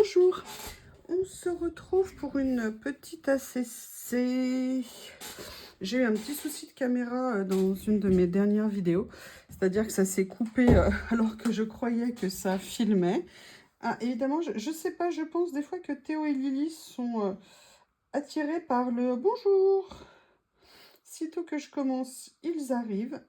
Bonjour, on se retrouve pour une petite ACC. J'ai eu un petit souci de caméra dans une de mes dernières vidéos, c'est-à-dire que ça s'est coupé alors que je croyais que ça filmait. Ah, évidemment, je sais pas, je pense des fois que Théo et Lily sont attirés par le bonjour. Sitôt que je commence, ils arrivent.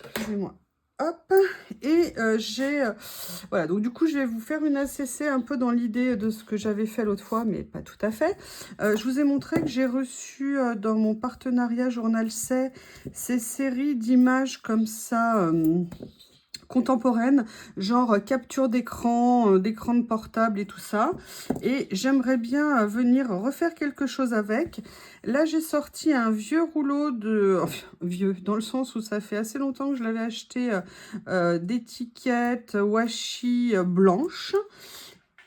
Excusez-moi. Hop, et voilà, donc du coup je vais vous faire une ACC un peu dans l'idée de ce que j'avais fait l'autre fois, mais pas tout à fait. Je vous ai montré que j'ai reçu dans mon partenariat Journal C ces séries d'images comme ça contemporaine, genre capture d'écran, d'écran de portable et tout ça. Et j'aimerais bien venir refaire quelque chose avec. Là, j'ai sorti un vieux rouleau de... Enfin, vieux, dans le sens où ça fait assez longtemps que je l'avais acheté, d'étiquettes washi blanches.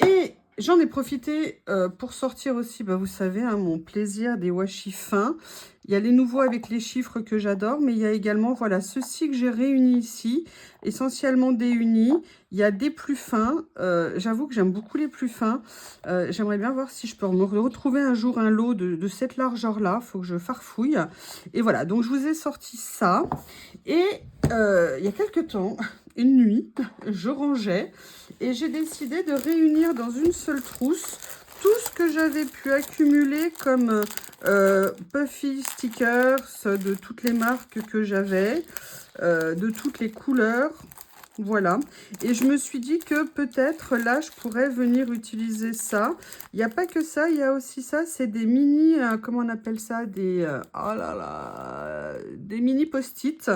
Et j'en ai profité pour sortir aussi, bah, vous savez, hein, mon plaisir des washi fins. Il y a les nouveaux avec les chiffres que j'adore, mais il y a également, voilà, ceux-ci que j'ai réunis ici, essentiellement des unis. Il y a des plus fins, j'avoue que j'aime beaucoup les plus fins. J'aimerais bien voir si je peux me retrouver un jour un lot de cette largeur-là. Il faut que je farfouille. Et voilà, donc je vous ai sorti ça. Et il y a quelques temps, une nuit, je rangeais et j'ai décidé de réunir dans une seule trousse tout ce que j'avais pu accumuler comme puffy stickers de toutes les marques que j'avais, de toutes les couleurs. Voilà, et je me suis dit que peut-être là je pourrais venir utiliser ça. Il n'y a pas que ça, il y a aussi ça, c'est des mini, comment on appelle ça, des oh là là, des mini post-it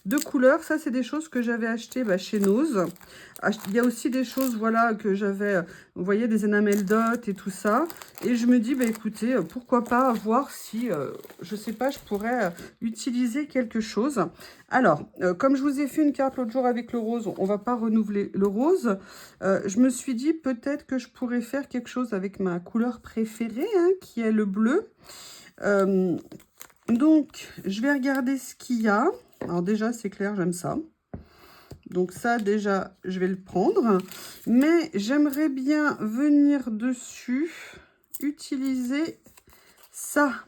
de couleurs. Ça c'est des choses que j'avais achetées chez Nose. Il y a aussi des choses, voilà, que j'avais, vous voyez, des enamel dot et tout ça. Et je me dis, bah écoutez, pourquoi pas voir si, je sais pas, je pourrais utiliser quelque chose. Alors, comme je vous ai fait une carte l'autre jour avec le rose, on va pas renouveler le rose. Je me suis dit peut-être que je pourrais faire quelque chose avec ma couleur préférée, hein, qui est le bleu. Donc, je vais regarder ce qu'il y a. Alors déjà, c'est clair, j'aime ça. Donc ça, déjà, je vais le prendre. Mais j'aimerais bien venir dessus utiliser ça.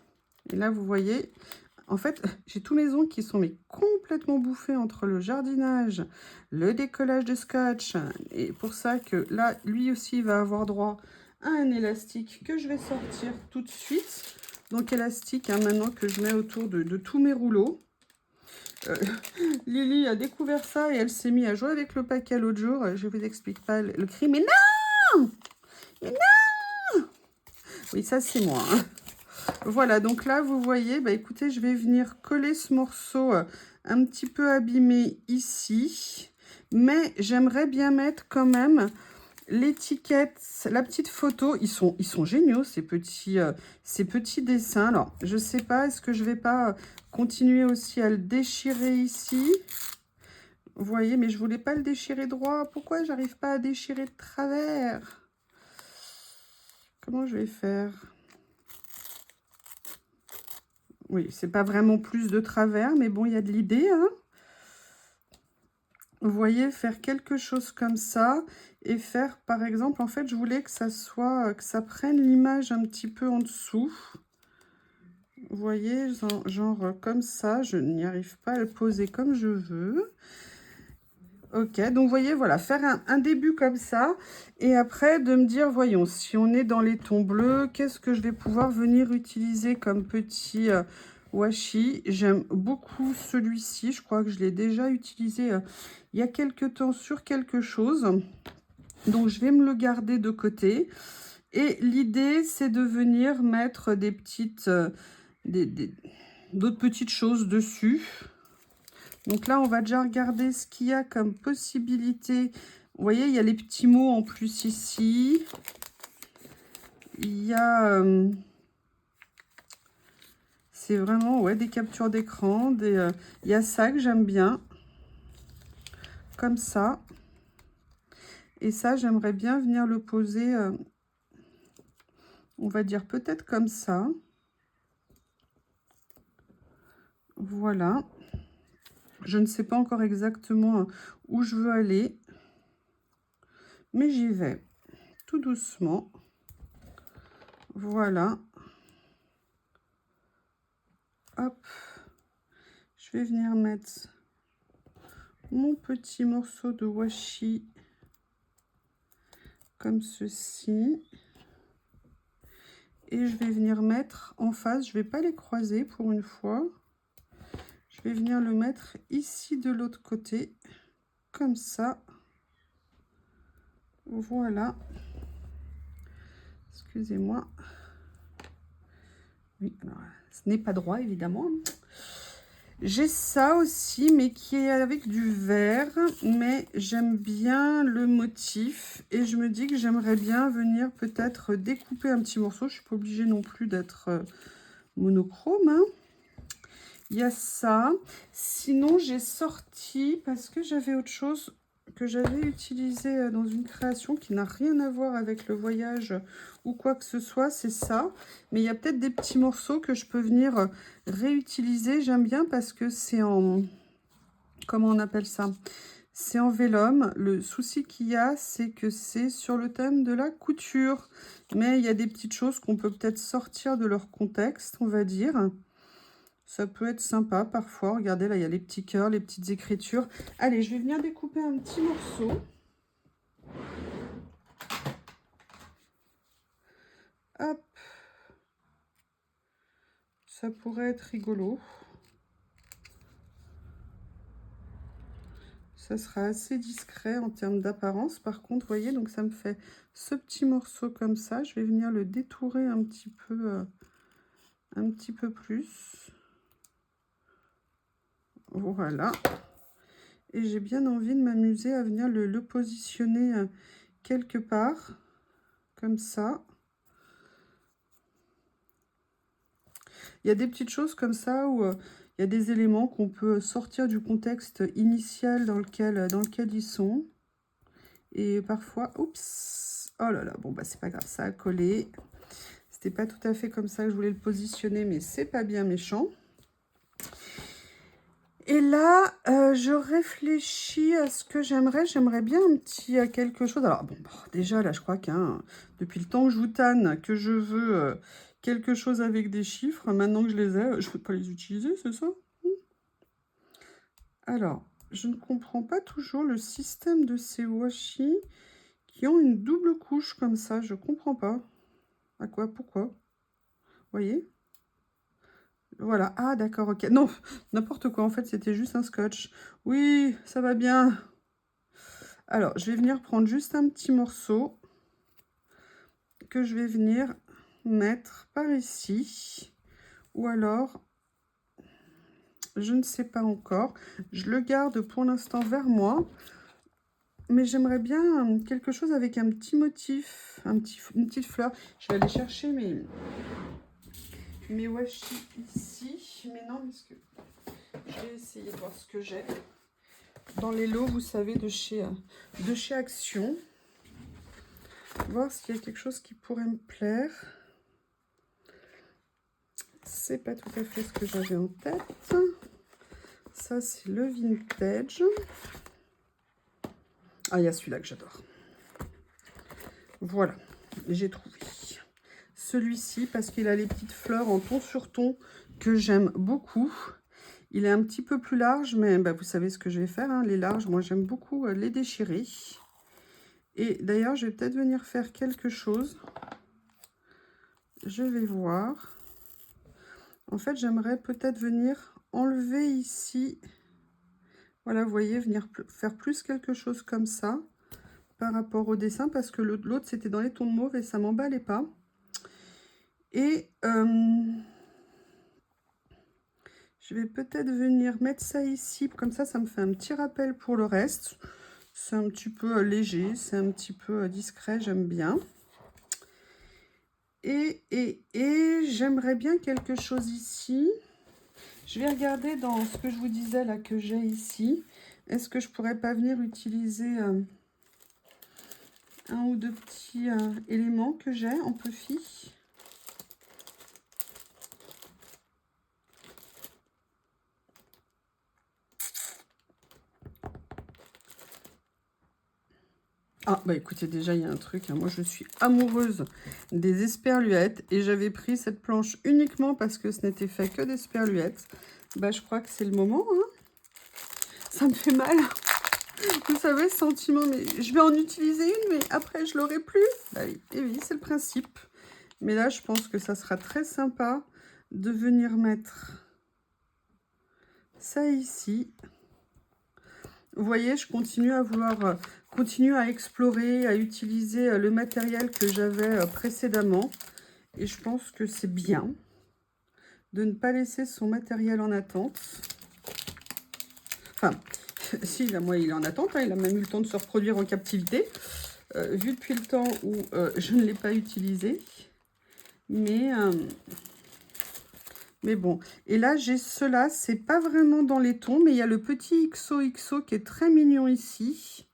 Et là, vous voyez... En fait, j'ai tous mes ongles qui sont complètement bouffés entre le jardinage, le décollage de scotch. Et pour ça que là, lui aussi va avoir droit à un élastique que je vais sortir tout de suite. Donc élastique, hein, maintenant que je mets autour de tous mes rouleaux. Lily a découvert ça et elle s'est mise à jouer avec le paquet l'autre jour. Je ne vous explique pas le cri, mais non! Mais non! Oui, ça c'est moi, hein. Voilà, donc là, vous voyez, bah écoutez, je vais venir coller ce morceau un petit peu abîmé ici. Mais j'aimerais bien mettre quand même l'étiquette, la petite photo. Ils sont géniaux, ces petits dessins. Alors, je ne sais pas, est-ce que je ne vais pas continuer aussi à le déchirer ici? Vous voyez, mais je ne voulais pas le déchirer droit. Pourquoi j'arrive pas à déchirer de travers? Comment je vais faire? Oui, c'est pas vraiment plus de travers, mais bon, il y a de l'idée, hein. Vous voyez, faire quelque chose comme ça et faire, par exemple, en fait, je voulais que ça soit, que ça prenne l'image un petit peu en dessous. Vous voyez, genre comme ça, je n'y arrive pas à le poser comme je veux. Ok, donc vous voyez, voilà, faire un début comme ça, et après de me dire, voyons, si on est dans les tons bleus, qu'est-ce que je vais pouvoir venir utiliser comme petit washi? J'aime beaucoup celui-ci, je crois que je l'ai déjà utilisé il y a quelques temps sur quelque chose, donc je vais me le garder de côté. Et l'idée, c'est de venir mettre des petites, d'autres petites choses dessus. Donc là, on va déjà regarder ce qu'il y a comme possibilité. Vous voyez, il y a les petits mots en plus ici. Il y a... c'est vraiment, ouais, des captures d'écran. Il y a ça que j'aime bien. Comme ça. Et ça, j'aimerais bien venir le poser, on va dire peut-être comme ça. Voilà. Je ne sais pas encore exactement où je veux aller. Mais j'y vais. tout doucement. Voilà. Hop. Je vais venir mettre mon petit morceau de washi comme ceci. Et je vais venir mettre en face, je ne vais pas les croiser pour une fois. Je vais venir le mettre ici de l'autre côté, comme ça. Voilà. Excusez-moi. Oui, alors, ce n'est pas droit, évidemment. J'ai ça aussi, mais qui est avec du vert. Mais j'aime bien le motif. Et je me dis que j'aimerais bien venir peut-être découper un petit morceau. Je ne suis pas obligée non plus d'être monochrome. Hein. Il y a ça. Sinon, j'ai sorti, parce que j'avais autre chose que j'avais utilisé dans une création qui n'a rien à voir avec le voyage ou quoi que ce soit, c'est ça. Mais il y a peut-être des petits morceaux que je peux venir réutiliser. J'aime bien parce que c'est en... Comment on appelle ça? C'est en vélum. Le souci qu'il y a, c'est que c'est sur le thème de la couture. Mais il y a des petites choses qu'on peut peut-être sortir de leur contexte, on va dire. Ça peut être sympa parfois. Regardez, là, il y a les petits cœurs, les petites écritures. Allez, je vais venir découper un petit morceau. Hop. Ça pourrait être rigolo. Ça sera assez discret en termes d'apparence. Par contre, vous voyez, donc ça me fait ce petit morceau comme ça. Je vais venir le détourer un petit peu plus. Voilà. Et j'ai bien envie de m'amuser à venir le positionner quelque part, comme ça. Il y a des petites choses comme ça où il y a des éléments qu'on peut sortir du contexte initial dans lequel ils sont. Et parfois, oups, oh là là, bon bah c'est pas grave, ça a collé. C'était pas tout à fait comme ça que je voulais le positionner, mais c'est pas bien méchant. Et là, je réfléchis à ce que j'aimerais. J'aimerais bien un petit quelque chose. Alors, bon, déjà, là, je crois que depuis le temps que je vous tanne, que je veux quelque chose avec des chiffres. Maintenant que je les ai, je ne peux pas les utiliser, c'est ça? Alors, je ne comprends pas toujours le système de ces washi qui ont une double couche comme ça. Je ne comprends pas. À quoi? Pourquoi? Vous voyez? Voilà. Ah, d'accord, ok. Non, n'importe quoi. En fait, c'était juste un scotch. Oui, ça va bien. Alors, je vais venir prendre juste un petit morceau que je vais venir mettre par ici. Ou alors, je ne sais pas encore. Je le garde pour l'instant vers moi. Mais j'aimerais bien quelque chose avec un petit motif, une petite fleur. Je vais aller chercher mes washi ici. Mais non, parce que je vais essayer de voir ce que j'ai. Dans les lots, vous savez, de chez Action. Voir s'il y a quelque chose qui pourrait me plaire. C'est pas tout à fait ce que j'avais en tête. Ça, c'est le vintage. Ah, il y a celui-là que j'adore. Voilà, j'ai trouvé. Celui-ci, parce qu'il a les petites fleurs en ton sur ton que j'aime beaucoup. Il est un petit peu plus large, mais bah, vous savez ce que je vais faire. Hein, les larges, moi, j'aime beaucoup les déchirer. Et d'ailleurs, je vais peut-être venir faire quelque chose. Je vais voir. En fait, j'aimerais peut-être venir enlever ici. Voilà, vous voyez, venir faire plus quelque chose comme ça par rapport au dessin, parce que l'autre, c'était dans les tons de mauve et ça m'emballait pas. Et je vais peut-être venir mettre ça ici, comme ça me fait un petit rappel pour le reste. C'est un petit peu léger, c'est un petit peu discret, j'aime bien. Et j'aimerais bien quelque chose ici. Je vais regarder dans ce que je vous disais là que j'ai ici. Est-ce que je pourrais pas venir utiliser un ou deux petits éléments que j'ai en puffy? Ah, bah écoutez, déjà, il y a un truc. Hein. Moi, je suis amoureuse des esperluettes. Et j'avais pris cette planche uniquement parce que ce n'était fait que d'esperluettes. Bah, je crois que c'est le moment. Hein. Ça me fait mal. Vous savez, ce sentiment, mais je vais en utiliser une, mais après, je l'aurai plus. Bah oui, et oui, c'est le principe. Mais là, je pense que ça sera très sympa de venir mettre ça ici. Vous voyez, je continue à vouloir continuer à explorer, à utiliser le matériel que j'avais précédemment. Et je pense que c'est bien de ne pas laisser son matériel en attente. Enfin, si, là, moi, il est en attente. Hein, il a même eu le temps de se reproduire en captivité. Vu depuis le temps où je ne l'ai pas utilisé. Mais bon, et là j'ai cela, c'est pas vraiment dans les tons, mais il y a le petit XOXO qui est très mignon ici.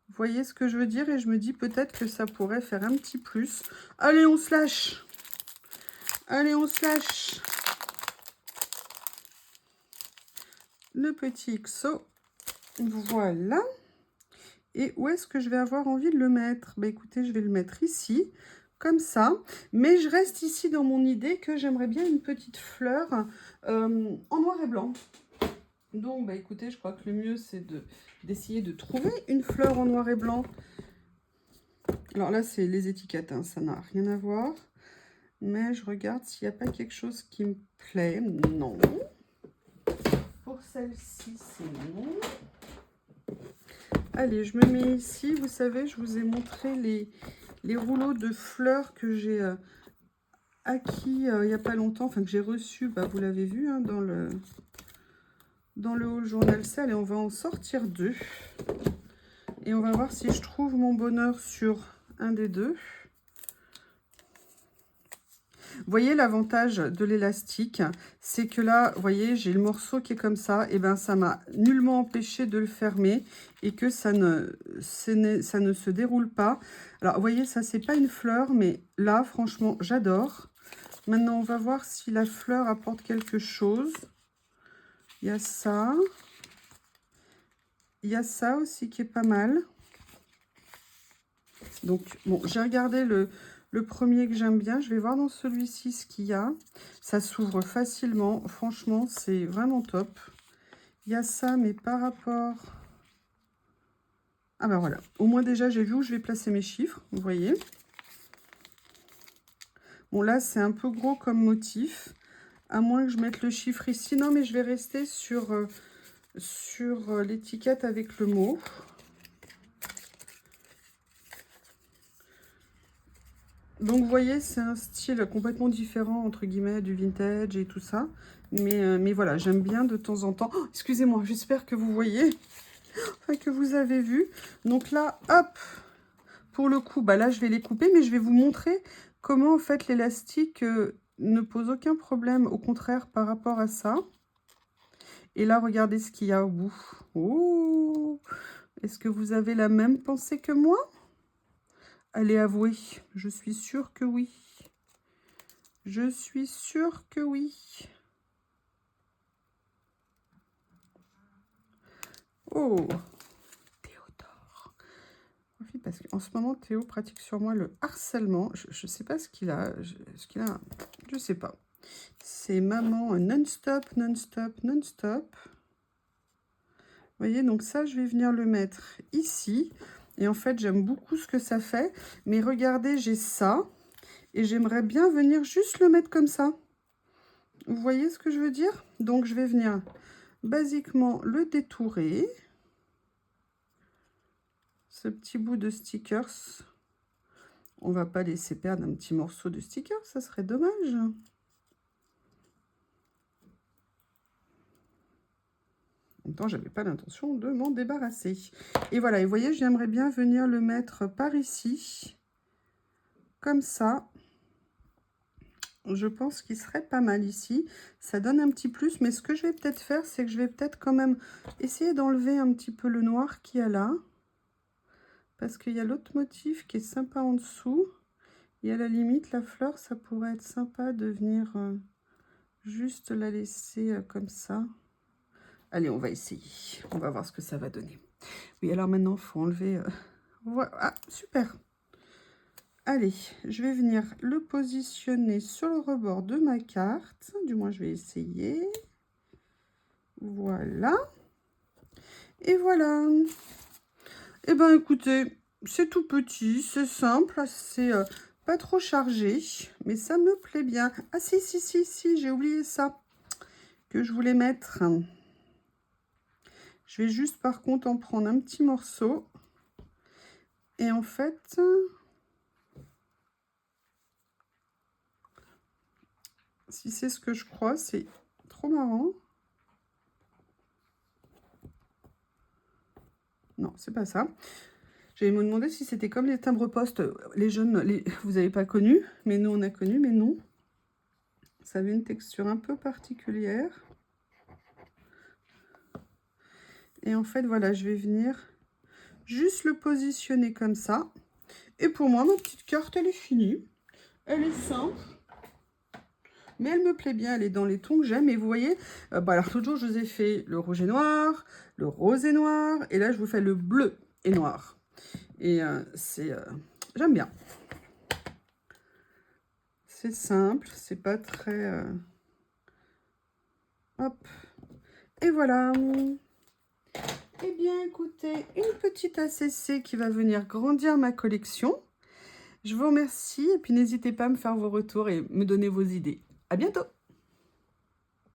Vous voyez ce que je veux dire? Et je me dis peut-être que ça pourrait faire un petit plus. Allez, on se lâche! Allez, on se lâche! Le petit XO, voilà. Et où est-ce que je vais avoir envie de le mettre? Bah écoutez, je vais le mettre ici, comme ça. Mais je reste ici dans mon idée que j'aimerais bien une petite fleur en noir et blanc. Donc, bah écoutez, je crois que le mieux, c'est d'essayer de trouver une fleur en noir et blanc. Alors là, c'est les étiquettes, hein, ça n'a rien à voir. Mais je regarde s'il n'y a pas quelque chose qui me plaît. Non. Pour celle-ci, c'est non. Allez, je me mets ici. Vous savez, je vous ai montré les rouleaux de fleurs que j'ai acquis il n'y a pas longtemps. Enfin, que j'ai reçus, bah, vous l'avez vu, hein, dans le haul journal sale. Et on va en sortir 2. Et on va voir si je trouve mon bonheur sur un des 2. Vous voyez l'avantage de l'élastique, c'est que là, vous voyez, j'ai le morceau qui est comme ça, et ben ça m'a nullement empêché de le fermer et que ça ne se déroule pas. Alors, vous voyez, ça, c'est pas une fleur, mais là, franchement, j'adore. Maintenant, on va voir si la fleur apporte quelque chose. Il y a ça. Il y a ça aussi qui est pas mal. Donc, bon, j'ai regardé le premier que j'aime bien. Je vais voir dans celui-ci ce qu'il y a. Ça s'ouvre facilement. Franchement, c'est vraiment top. Il y a ça, mais par rapport... Ah ben voilà. Au moins déjà, j'ai vu où je vais placer mes chiffres. Vous voyez. Bon, là, c'est un peu gros comme motif. À moins que je mette le chiffre ici. Non, mais je vais rester sur l'étiquette avec le mot. Donc, vous voyez, c'est un style complètement différent, entre guillemets, du vintage et tout ça. Mais voilà, j'aime bien de temps en temps... Oh, excusez-moi, j'espère que vous voyez, enfin, que vous avez vu. Donc là, hop, pour le coup, bah là, je vais les couper, mais je vais vous montrer comment, en fait, l'élastique ne pose aucun problème, au contraire, par rapport à ça. Et là, regardez ce qu'il y a au bout. Oh, est-ce que vous avez la même pensée que moi? Allez, avouez, je suis sûre que oui. Je suis sûre que oui. Oh, Théodore. Parce qu'en ce moment, Théo pratique sur moi le harcèlement. Je ne sais pas ce qu'il a. Je sais pas. C'est maman non-stop, non-stop, non-stop. Vous voyez, donc ça, je vais venir le mettre ici. Et en fait, j'aime beaucoup ce que ça fait. Mais regardez, j'ai ça. Et j'aimerais bien venir juste le mettre comme ça. Vous voyez ce que je veux dire? Donc, je vais venir basiquement le détourer. Ce petit bout de stickers. On va pas laisser perdre un petit morceau de stickers, ça serait dommage. En même temps, j'avais pas l'intention de m'en débarrasser. Et voilà, et vous voyez, j'aimerais bien venir le mettre par ici. Comme ça. Je pense qu'il serait pas mal ici. Ça donne un petit plus, mais ce que je vais peut-être faire, c'est que je vais peut-être quand même essayer d'enlever un petit peu le noir qu'il y a là. Parce qu'il y a l'autre motif qui est sympa en dessous. Et à la limite, la fleur, ça pourrait être sympa de venir juste la laisser comme ça. Allez, on va essayer. On va voir ce que ça va donner. Oui, alors maintenant, il faut enlever Voilà, ah, super. Allez, je vais venir le positionner sur le rebord de ma carte. Du moins, je vais essayer. Voilà. Et voilà. Eh ben, écoutez, c'est tout petit, c'est simple, c'est pas trop chargé, mais ça me plaît bien. Ah si, j'ai oublié ça, que je voulais mettre. Je vais juste par contre en prendre un petit morceau. Et en fait, si c'est ce que je crois, c'est trop marrant. Non, c'est pas ça. J'allais me demander si c'était comme les timbres-poste, les jeunes, vous n'avez pas connu, mais nous on a connu, mais non. Ça avait une texture un peu particulière. Et en fait, voilà, je vais venir juste le positionner comme ça. Et pour moi, ma petite carte, elle est finie. Elle est simple. Mais elle me plaît bien, elle est dans les tons que j'aime. Et vous voyez, alors l'autre jour, je vous ai fait le rouge et noir, le rose et noir. Et là, je vous fais le bleu et noir. Et j'aime bien. C'est simple, c'est pas très... Hop. Et voilà. Eh bien, écoutez, une petite ACC qui va venir grandir ma collection. Je vous remercie et puis n'hésitez pas à me faire vos retours et me donner vos idées. À bientôt!